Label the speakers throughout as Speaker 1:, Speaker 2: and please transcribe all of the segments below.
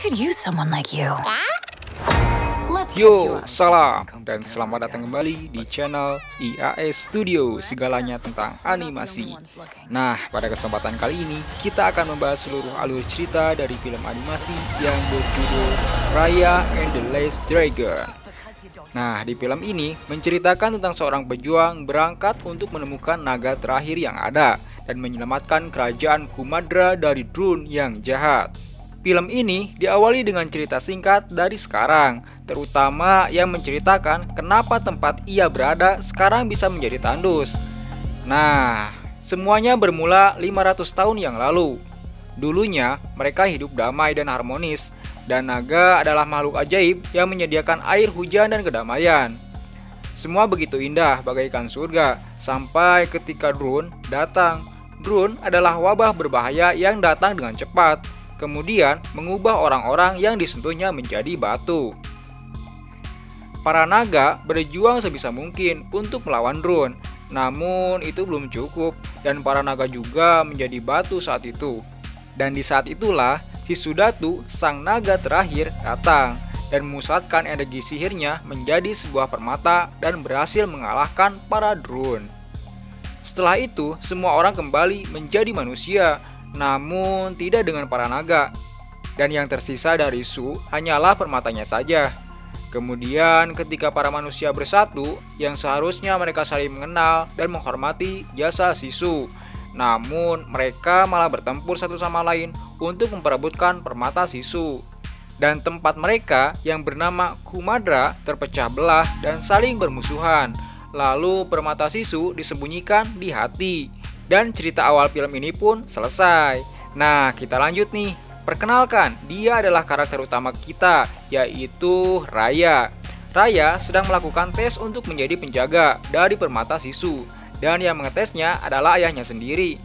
Speaker 1: Could use someone like you. Let's catch you
Speaker 2: Yo,
Speaker 1: up.
Speaker 2: salam dan selamat datang kembali di channel IAS Studio, segalanya tentang animasi. Nah, pada kesempatan kali ini kita akan membahas seluruh alur cerita dari film animasi yang berjudul Raya and the Last Dragon. Nah, di film ini menceritakan tentang seorang pejuang berangkat untuk menemukan naga terakhir yang ada dan menyelamatkan kerajaan Kumadra dari Drun yang jahat. Film ini diawali dengan cerita singkat dari sekarang, terutama yang menceritakan kenapa tempat ia berada sekarang bisa menjadi tandus. Nah, semuanya bermula 500 tahun yang lalu. Dulunya, mereka hidup damai dan harmonis, dan naga adalah makhluk ajaib yang menyediakan air hujan dan kedamaian. Semua begitu indah bagaikan surga, sampai ketika Drun datang. Drun adalah wabah berbahaya yang datang dengan cepat, kemudian mengubah orang-orang yang disentuhnya menjadi batu. Para naga berjuang sebisa mungkin untuk melawan Drun, namun itu belum cukup dan para naga juga menjadi batu saat itu. Dan di saat itulah si Sudatu, sang naga terakhir, datang dan memusatkan energi sihirnya menjadi sebuah permata dan berhasil mengalahkan para Drun. Setelah itu, semua orang kembali menjadi manusia, namun tidak dengan para naga. Dan yang tersisa dari Su hanyalah permatanya saja. Kemudian ketika para manusia bersatu, yang seharusnya mereka saling mengenal dan menghormati jasa si Su, namun mereka malah bertempur satu sama lain untuk memperebutkan permata si Su. Dan tempat mereka yang bernama Kumadra terpecah belah dan saling bermusuhan. Lalu permata si Su disembunyikan di hati. Dan cerita awal film ini pun selesai. Nah, kita lanjut nih. Perkenalkan, dia adalah karakter utama kita, yaitu Raya. Raya sedang melakukan tes untuk menjadi penjaga dari permata Sisu, dan yang mengetesnya adalah ayahnya sendiri.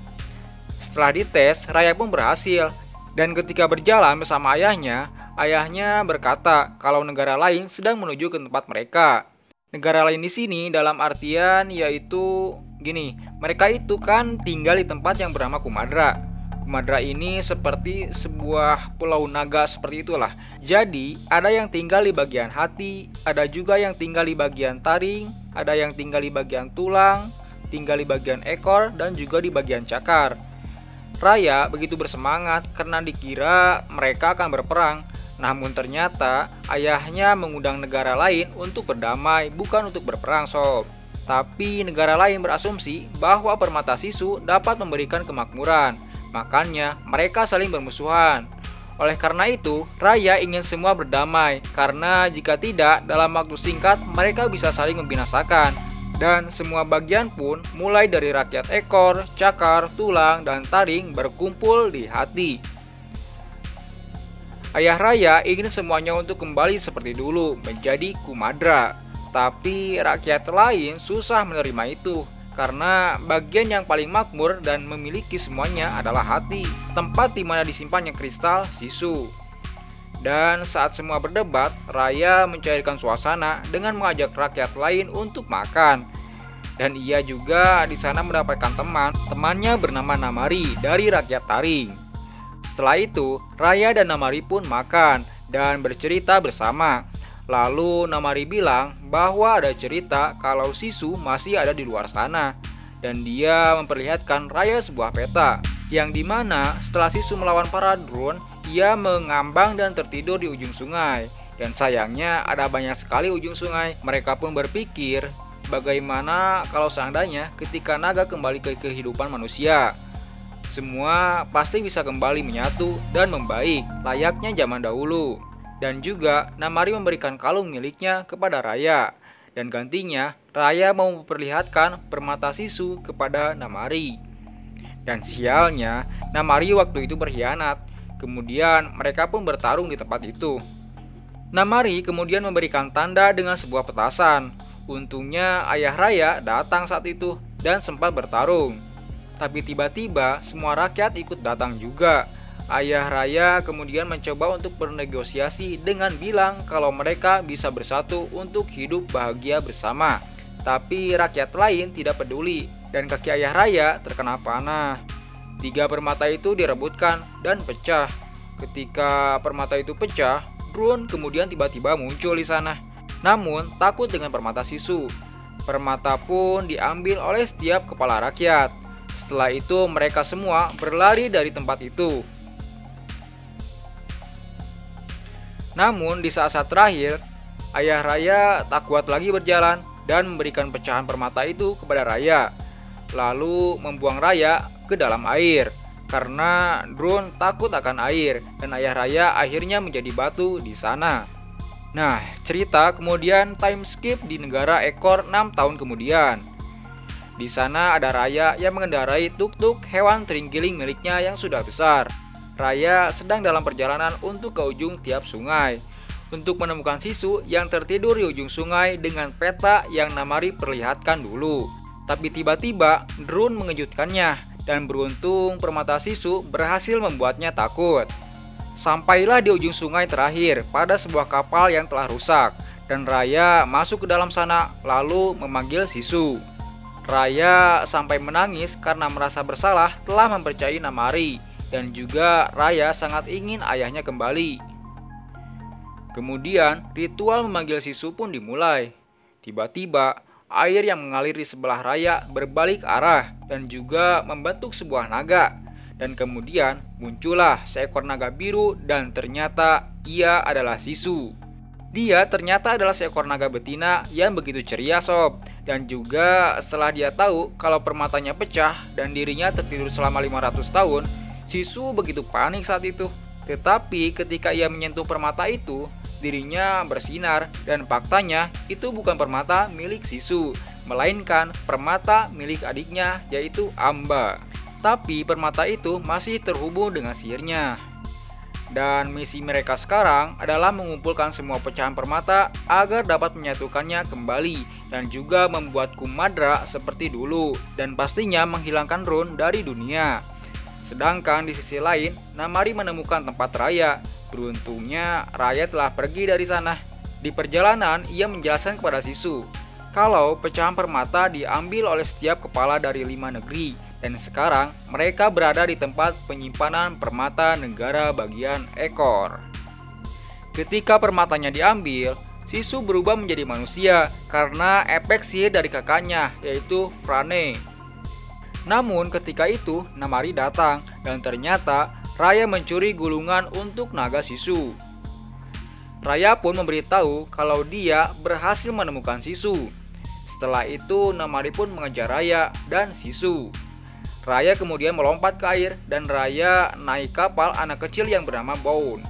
Speaker 2: Setelah dites, Raya pun berhasil. Dan ketika berjalan bersama ayahnya berkata kalau negara lain sedang menuju ke tempat mereka. Negara lain di sini dalam artian yaitu gini, mereka itu kan tinggal di tempat yang bernama Kumadra. Kumadra ini seperti sebuah pulau naga seperti itulah. Jadi ada yang tinggal di bagian hati, ada juga yang tinggal di bagian taring, ada yang tinggal di bagian tulang, tinggal di bagian ekor, dan juga di bagian cakar. Raya begitu bersemangat karena dikira mereka akan berperang. Namun ternyata ayahnya mengundang negara lain untuk berdamai, bukan untuk berperang sob. Tapi negara lain berasumsi bahwa permata Sisu dapat memberikan kemakmuran. Makanya mereka saling bermusuhan. Oleh karena itu, Raya ingin semua berdamai, karena jika tidak, dalam waktu singkat mereka bisa saling membinasakan. Dan semua bagian pun, mulai dari rakyat ekor, cakar, tulang, dan taring berkumpul di hati. Ayah Raya ingin semuanya untuk kembali seperti dulu, menjadi Kumadra. Tapi rakyat lain susah menerima itu, karena bagian yang paling makmur dan memiliki semuanya adalah hati, tempat di mana disimpannya kristal Sisu. Dan saat semua berdebat, Raya mencairkan suasana dengan mengajak rakyat lain untuk makan. Dan ia juga di sana mendapatkan temannya bernama Namari dari rakyat Taring. Setelah itu, Raya dan Namari pun makan dan bercerita bersama. Lalu Namari bilang bahwa ada cerita kalau Sisu masih ada di luar sana. Dan dia memperlihatkan Raya sebuah peta, yang dimana setelah Sisu melawan para Drun, ia mengambang dan tertidur di ujung sungai. Dan sayangnya ada banyak sekali ujung sungai. Mereka pun berpikir, bagaimana kalau seandainya ketika naga kembali ke kehidupan manusia, semua pasti bisa kembali menyatu dan membaik layaknya zaman dahulu. Dan juga Namari memberikan kalung miliknya kepada Raya. Dan gantinya Raya mau memperlihatkan permata Sisu kepada Namari. Dan sialnya Namari waktu itu berkhianat. Kemudian mereka pun bertarung di tempat itu. Namari kemudian memberikan tanda dengan sebuah petasan. Untungnya ayah Raya datang saat itu dan sempat bertarung. Tapi tiba-tiba semua rakyat ikut datang juga. Ayah Raya kemudian mencoba untuk bernegosiasi dengan bilang kalau mereka bisa bersatu untuk hidup bahagia bersama. Tapi rakyat lain tidak peduli dan kaki ayah Raya terkena panah. 3 permata itu direbutkan dan pecah. Ketika permata itu pecah, Drone kemudian tiba-tiba muncul di sana. Namun, takut dengan permata Sisu. Permata pun diambil oleh setiap kepala rakyat. Setelah itu, mereka semua berlari dari tempat itu. Namun, di saat-saat terakhir, Ayah Raya tak kuat lagi berjalan dan memberikan pecahan permata itu kepada Raya, lalu membuang Raya ke dalam air. Karena Drone takut akan air dan Ayah Raya akhirnya menjadi batu di sana. Nah, cerita kemudian time skip di negara ekor 6 tahun kemudian. Di sana ada Raya yang mengendarai tuk-tuk hewan terenggiling miliknya yang sudah besar. Raya sedang dalam perjalanan untuk ke ujung tiap sungai untuk menemukan Sisu yang tertidur di ujung sungai dengan peta yang Namari perlihatkan dulu. Tapi tiba-tiba Drone mengejutkannya. Dan beruntung permata Sisu berhasil membuatnya takut. Sampailah di ujung sungai terakhir pada sebuah kapal yang telah rusak. Dan Raya masuk ke dalam sana lalu memanggil Sisu. Raya sampai menangis karena merasa bersalah telah mempercayai Namari. Dan juga Raya sangat ingin ayahnya kembali. Kemudian ritual memanggil Sisu pun dimulai. Tiba-tiba air yang mengalir di sebelah Raya berbalik arah dan juga membentuk sebuah naga. Dan kemudian muncullah seekor naga biru dan ternyata ia adalah Sisu. Dia ternyata adalah seekor naga betina yang begitu ceria sob. Dan juga setelah dia tahu kalau permatanya pecah dan dirinya tertidur selama 500 tahun, Sisu begitu panik saat itu. Tetapi ketika ia menyentuh permata itu, dirinya bersinar dan faktanya itu bukan permata milik Sisu, melainkan permata milik adiknya yaitu Amba. Tapi permata itu masih terhubung dengan sihirnya. Dan misi mereka sekarang adalah mengumpulkan semua pecahan permata agar dapat menyatukannya kembali dan juga membuat Kumadra seperti dulu dan pastinya menghilangkan Drone dari dunia. Sedangkan di sisi lain, Namari menemukan tempat Raya. Beruntungnya, Raya telah pergi dari sana. Di perjalanan, ia menjelaskan kepada Sisu kalau pecahan permata diambil oleh setiap kepala dari 5 negeri. Dan sekarang, mereka berada di tempat penyimpanan permata negara bagian ekor. Ketika permatanya diambil, Sisu berubah menjadi manusia karena efek sihir dari kakaknya, yaitu Frane. Namun ketika itu Namari datang dan ternyata Raya mencuri gulungan untuk naga Sisu. Raya pun memberitahu kalau dia berhasil menemukan Sisu. Setelah itu Namari pun mengejar Raya dan Sisu. Raya kemudian melompat ke air dan Raya naik kapal anak kecil yang bernama Bone.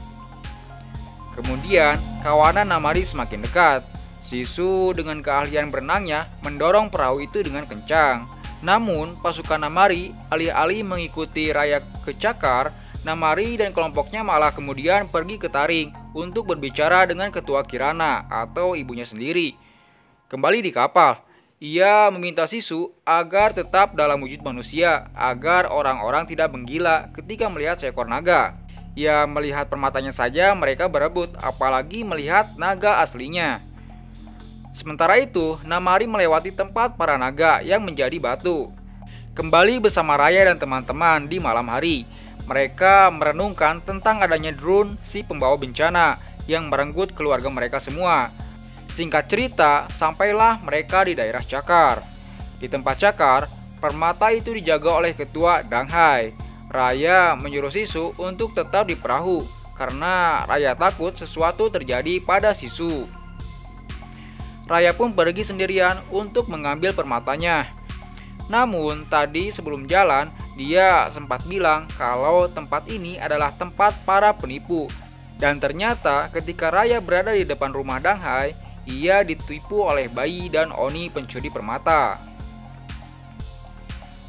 Speaker 2: Kemudian kawanan Namari semakin dekat. Sisu dengan keahlian berenangnya mendorong perahu itu dengan kencang. Namun, pasukan Namari alih-alih mengikuti Raya ke Cakar, Namari dan kelompoknya malah kemudian pergi ke Taring untuk berbicara dengan ketua Kirana atau ibunya sendiri. Kembali di kapal, ia meminta Sisu agar tetap dalam wujud manusia agar orang-orang tidak menggila ketika melihat seekor naga. Ya, melihat permatanya saja mereka berebut, apalagi melihat naga aslinya. Sementara itu, Namari melewati tempat para naga yang menjadi batu. Kembali bersama Raya dan teman-teman di malam hari, mereka merenungkan tentang adanya Drone si pembawa bencana yang merenggut keluarga mereka semua. Singkat cerita, sampailah mereka di daerah Cakar. Di tempat Cakar, permata itu dijaga oleh ketua Danghai. Raya menyuruh Sisu untuk tetap di perahu karena Raya takut sesuatu terjadi pada Sisu. Raya pun pergi sendirian untuk mengambil permatanya. Namun tadi sebelum jalan, dia sempat bilang kalau tempat ini adalah tempat para penipu. Dan ternyata ketika Raya berada di depan rumah Danghai, ia ditipu oleh bayi dan Oni pencuri permata.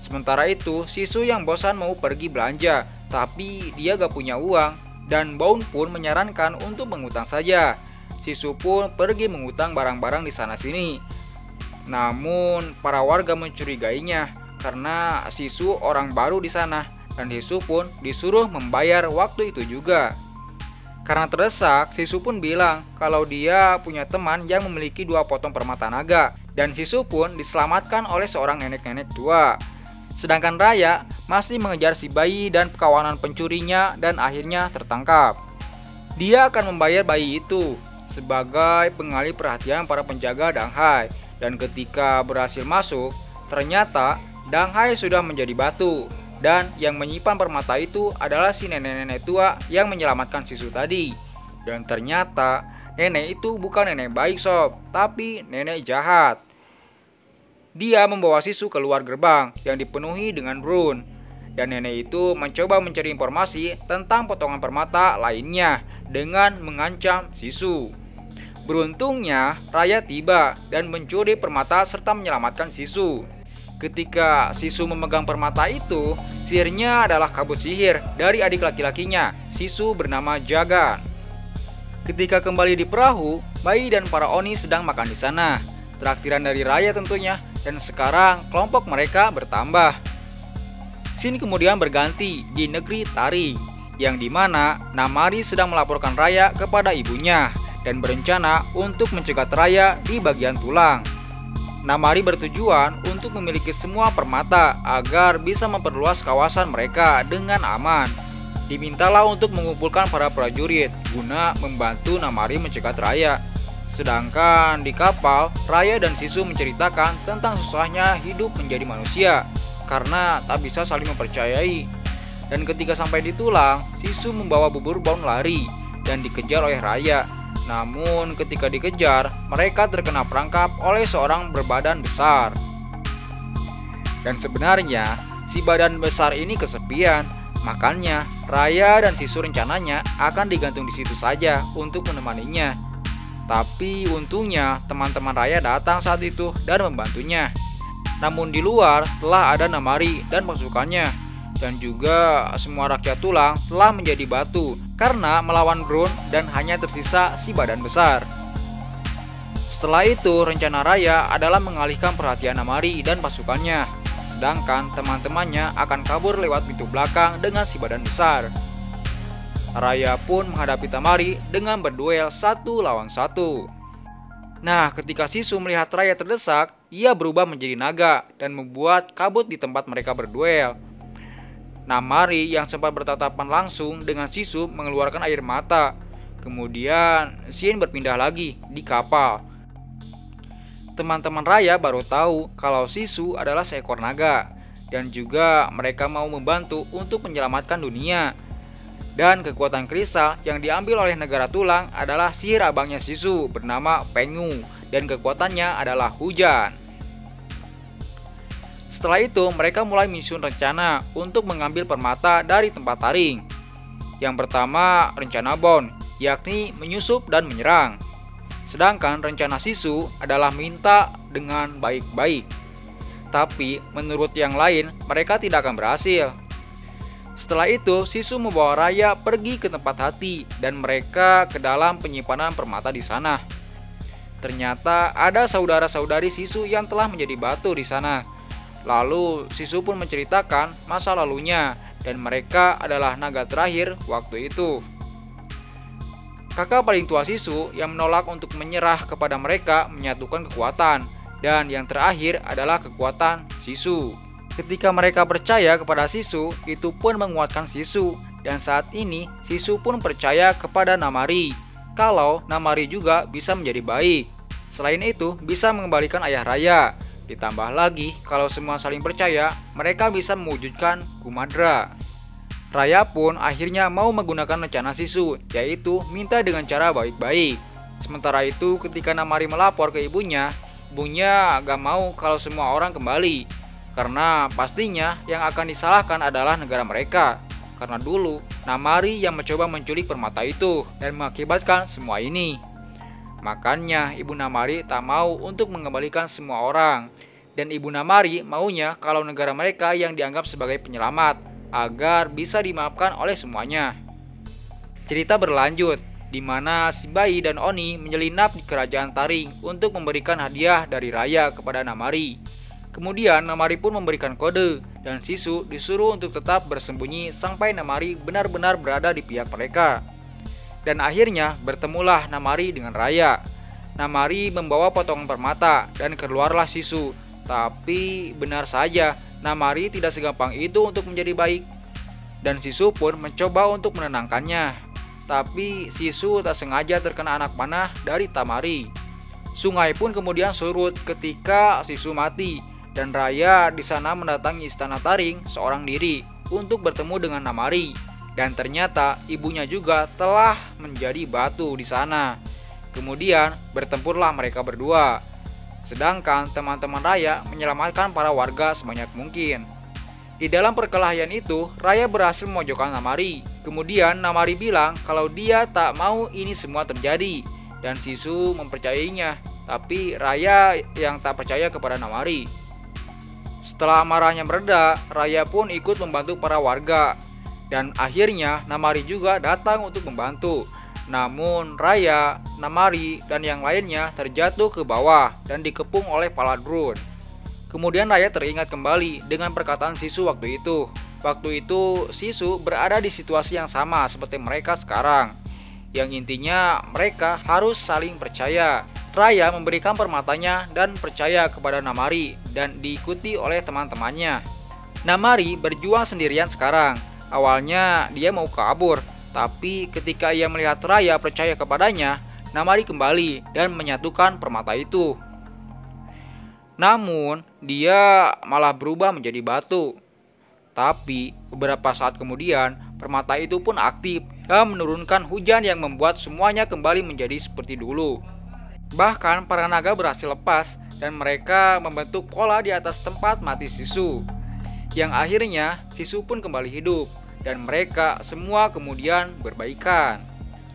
Speaker 2: Sementara itu, Sisu yang bosan mau pergi belanja, tapi dia gak punya uang. Dan Bone pun menyarankan untuk mengutang saja. Sisu pun pergi mengutang barang-barang di sana-sini. Namun para warga mencurigainya karena Sisu orang baru di sana dan Sisu pun disuruh membayar waktu itu juga. Karena terdesak, Sisu pun bilang kalau dia punya teman yang memiliki 2 potong permata naga dan Sisu pun diselamatkan oleh seorang nenek-nenek tua. Sedangkan Raya masih mengejar si bayi dan kawanan pencurinya dan akhirnya tertangkap. Dia akan membayar bayi itu sebagai pengalih perhatian para penjaga Danghai. Dan ketika berhasil masuk, ternyata Danghai sudah menjadi batu. Dan yang menyimpan permata itu adalah si nenek-nenek tua yang menyelamatkan Sisu tadi. Dan ternyata nenek itu bukan nenek baik sob, tapi nenek jahat. Dia membawa Sisu keluar gerbang yang dipenuhi dengan Brun. Dan nenek itu mencoba mencari informasi tentang potongan permata lainnya dengan mengancam Sisu. Beruntungnya, Raya tiba dan mencuri permata serta menyelamatkan Sisu. Ketika Sisu memegang permata itu, sihirnya adalah kabut sihir dari adik laki-lakinya, Sisu bernama Jagan. Ketika kembali di perahu, bayi dan para Oni sedang makan di sana. Traktiran dari Raya tentunya, dan sekarang kelompok mereka bertambah. Scene kemudian berganti di negeri Taring, yang dimana Namari sedang melaporkan Raya kepada ibunya dan berencana untuk mencegat Raya di bagian tulang. Namari bertujuan untuk memiliki semua permata agar bisa memperluas kawasan mereka dengan aman. Dimintalah untuk mengumpulkan para prajurit guna membantu Namari mencegat Raya. Sedangkan di kapal, Raya dan Sisu menceritakan tentang susahnya hidup menjadi manusia karena tak bisa saling mempercayai. Dan ketika sampai di tulang, Sisu membawa bubur Baun lari dan dikejar oleh Raya. Namun ketika dikejar, mereka terkena perangkap oleh seorang berbadan besar. Dan sebenarnya, si badan besar ini kesepian. Makanya, Raya dan Sisu rencananya akan digantung di situ saja untuk menemaninya. Tapi untungnya teman-teman Raya datang saat itu dan membantunya. Namun di luar telah ada Namari dan pasukannya. Dan juga semua rakyat tulang telah menjadi batu karena melawan Brun dan hanya tersisa si badan besar. Setelah itu rencana Raya adalah mengalihkan perhatian Namari dan pasukannya. Sedangkan teman-temannya akan kabur lewat pintu belakang dengan si badan besar. Raya pun menghadapi Tamari dengan berduel 1 lawan 1. Nah, ketika Sisu melihat Raya terdesak, ia berubah menjadi naga dan membuat kabut di tempat mereka berduel. Namari yang sempat bertatapan langsung dengan Sisu mengeluarkan air mata. Kemudian, scene berpindah lagi di kapal. Teman-teman Raya baru tahu kalau Sisu adalah seekor naga. Dan juga mereka mau membantu untuk menyelamatkan dunia. Dan kekuatan kristal yang diambil oleh negara tulang adalah sihir abangnya Sisu bernama Pengu. Dan kekuatannya adalah hujan. Setelah itu mereka mulai menyusun rencana untuk mengambil permata dari tempat Taring. Yang pertama rencana Bon, yakni menyusup dan menyerang. Sedangkan rencana Sisu adalah minta dengan baik-baik. Tapi menurut yang lain mereka tidak akan berhasil. Setelah itu, Sisu membawa Raya pergi ke tempat hati dan mereka ke dalam penyimpanan permata di sana. Ternyata ada saudara-saudari Sisu yang telah menjadi batu di sana. Lalu Sisu pun menceritakan masa lalunya dan mereka adalah naga terakhir waktu itu. Kakak paling tua Sisu yang menolak untuk menyerah kepada mereka menyatukan kekuatan. Dan yang terakhir adalah kekuatan Sisu. Ketika mereka percaya kepada Sisu, itu pun menguatkan Sisu. Dan saat ini, Sisu pun percaya kepada Namari, kalau Namari juga bisa menjadi baik. Selain itu, bisa mengembalikan ayah Raya. Ditambah lagi, kalau semua saling percaya, mereka bisa mewujudkan Kumadra. Raya pun akhirnya mau menggunakan rencana Sisu, yaitu minta dengan cara baik-baik. Sementara itu, ketika Namari melapor ke ibunya gak mau kalau semua orang kembali. Karena pastinya yang akan disalahkan adalah negara mereka. Karena dulu Namari yang mencoba menculik permata itu dan mengakibatkan semua ini. Makanya ibu Namari tak mau untuk mengembalikan semua orang. Dan ibu Namari maunya kalau negara mereka yang dianggap sebagai penyelamat agar bisa dimaafkan oleh semuanya. Cerita berlanjut di mana si bayi dan Oni menyelinap di kerajaan Taring untuk memberikan hadiah dari Raya kepada Namari. Kemudian Namari pun memberikan kode dan Sisu disuruh untuk tetap bersembunyi sampai Namari benar-benar berada di pihak mereka. Dan akhirnya bertemulah Namari dengan Raya. Namari membawa potongan permata dan keluarlah Sisu. Tapi benar saja, Namari tidak segampang itu untuk menjadi baik. Dan Sisu pun mencoba untuk menenangkannya. Tapi Sisu tak sengaja terkena anak panah dari Tamari. Sungai pun kemudian surut ketika Sisu mati. Dan Raya di sana mendatangi istana Taring seorang diri untuk bertemu dengan Namari. Dan ternyata ibunya juga telah menjadi batu di sana. Kemudian bertempurlah mereka berdua. Sedangkan teman-teman Raya menyelamatkan para warga sebanyak mungkin. Di dalam perkelahian itu, Raya berhasil memojokkan Namari. Kemudian Namari bilang kalau dia tak mau ini semua terjadi. Dan Sisu mempercayainya. Tapi Raya yang tak percaya kepada Namari. Setelah amarahnya mereda, Raya pun ikut membantu para warga. Dan akhirnya Namari juga datang untuk membantu. Namun Raya, Namari, dan yang lainnya terjatuh ke bawah dan dikepung oleh Faladrun. Kemudian Raya teringat kembali dengan perkataan Sisu waktu itu. Waktu itu Sisu berada di situasi yang sama seperti mereka sekarang. Yang intinya mereka harus saling percaya. Raya memberikan permatanya dan percaya kepada Namari dan diikuti oleh teman-temannya. Namari berjuang sendirian sekarang. Awalnya dia mau kabur. Tapi ketika ia melihat Raya percaya kepadanya, Namari kembali dan menyatukan permata itu. Namun, dia malah berubah menjadi batu. Tapi, beberapa saat kemudian, permata itu pun aktif dan menurunkan hujan yang membuat semuanya kembali menjadi seperti dulu. Bahkan, para naga berhasil lepas dan mereka membentuk pola di atas tempat mati Sisu. Yang akhirnya, Sisu pun kembali hidup. Dan mereka semua kemudian berbaikan.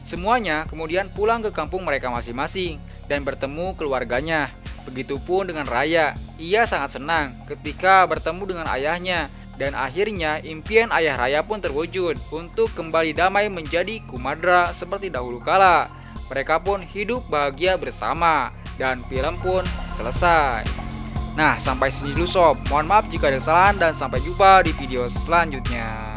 Speaker 2: Semuanya kemudian pulang ke kampung mereka masing-masing dan bertemu keluarganya. Begitupun dengan Raya, ia sangat senang ketika bertemu dengan ayahnya. Dan akhirnya impian ayah Raya pun terwujud untuk kembali damai menjadi Kumadra seperti dahulu kala. Mereka pun hidup bahagia bersama dan film pun selesai. Nah, sampai sini dulu sob. Mohon maaf jika ada kesalahan dan sampai jumpa di video selanjutnya.